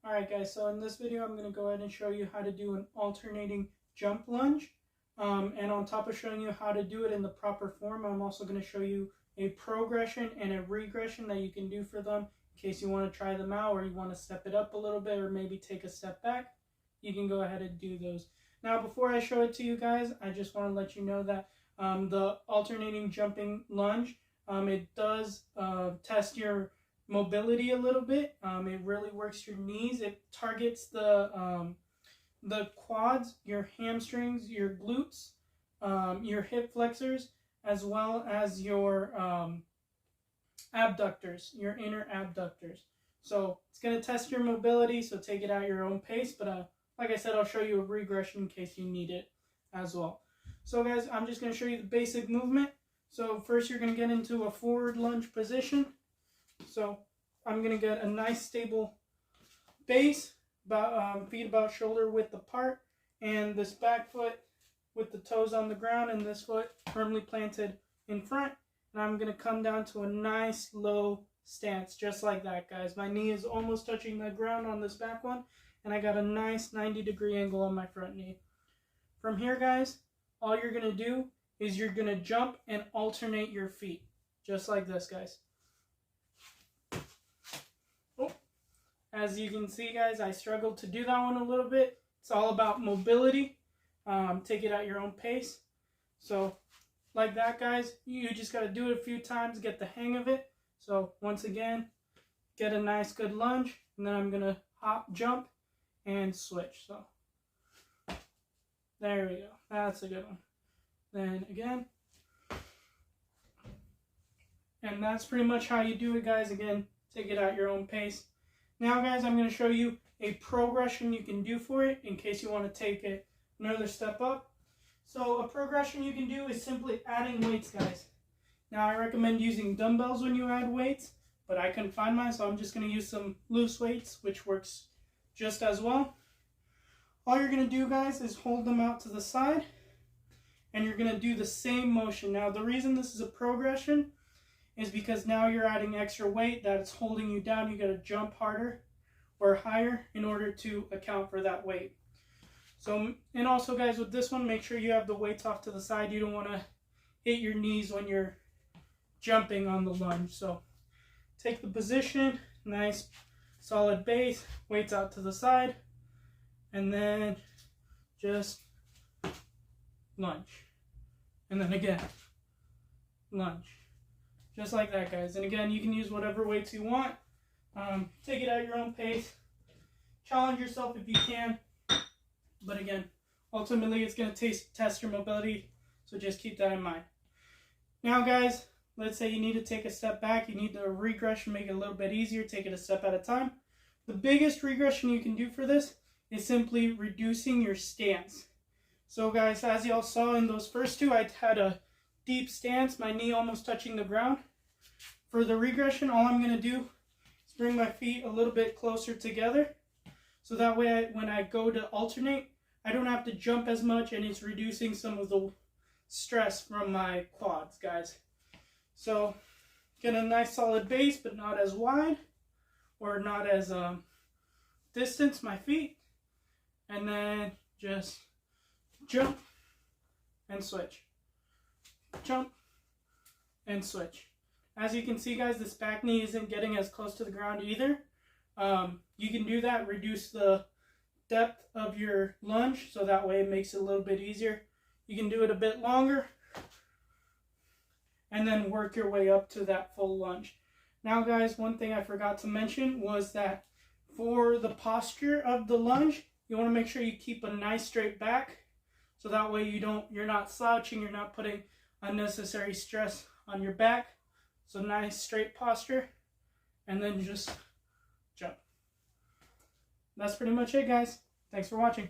Alright guys, so in this video I'm going to go ahead and show you how to do an alternating jump lunge. And on top of showing you how to do it in the proper form, I'm also going to show you a progression and a regression that you can do for them in case you want to try them out or you want to step it up a little bit or maybe take a step back. You can go ahead and do those. Now before I show it to you guys, I just want to let you know that the alternating jumping lunge, it does test your mobility a little bit. It really works your knees. It targets the quads, your hamstrings, your glutes, your hip flexors, as well as your abductors, your inner abductors. So it's going to test your mobility, so take it at your own pace. But like I said, I'll show you a regression in case you need it as well. So guys, I'm just going to show you the basic movement. So first you're going to get into a forward lunge position. So I'm going to get a nice stable base, about feet about shoulder width apart, and this back foot with the toes on the ground and this foot firmly planted in front. And I'm going to come down to a nice low stance, just like that, guys. My knee is almost touching the ground on this back one, and I got a nice 90-degree angle on my front knee. From here, guys, all you're going to do is you're going to jump and alternate your feet, just like this, guys. Oh. As you can see, guys, I struggled to do that one a little bit. It's all about mobility. Take it at your own pace. So, like that, guys, you just got to do it a few times, get the hang of it. So, once again, get a nice good lunge, and then I'm going to hop, jump, and switch. So, there we go. That's a good one. Then again. And that's pretty much how you do it, guys. Again, take it at your own pace. Now, guys, I'm going to show you a progression you can do for it in case you want to take it another step up. So a progression you can do is simply adding weights, guys. Now, I recommend using dumbbells when you add weights, but I couldn't find mine, so I'm just going to use some loose weights, which works just as well. All you're going to do, guys, is hold them out to the side, and you're going to do the same motion. Now, the reason this is a progression is because now you're adding extra weight that's holding you down. You got to jump harder or higher in order to account for that weight. So, and also, guys, with this one, make sure you have the weights off to the side. You don't want to hit your knees when you're jumping on the lunge. So take the position, nice solid base, weights out to the side, and then just lunge. And then again, lunge. Just like that, guys. And again, you can use whatever weights you want. Take it at your own pace. Challenge yourself if you can. But again, ultimately, it's going to test your mobility. So just keep that in mind. Now, guys, let's say you need to take a step back. You need the regression, make it a little bit easier. Take it a step at a time. The biggest regression you can do for this is simply reducing your stance. So, guys, as y'all saw in those first two, I had a deep stance, my knee almost touching the ground. For the regression, all I'm going to do is bring my feet a little bit closer together. So that way, when I go to alternate, I don't have to jump as much, and it's reducing some of the stress from my quads, guys. So, get a nice solid base, but not as wide, or not as distance, my feet. And then just jump and switch. Jump and switch. As you can see, guys, this back knee isn't getting as close to the ground either. You can do that, reduce the depth of your lunge, so that way it makes it a little bit easier. You can do it a bit longer, and then work your way up to that full lunge. Now, guys, one thing I forgot to mention was that for the posture of the lunge, you want to make sure you keep a nice straight back, so that way you're not slouching, you're not putting unnecessary stress on your back. So nice straight posture, and then just jump. That's pretty much it, guys. Thanks for watching.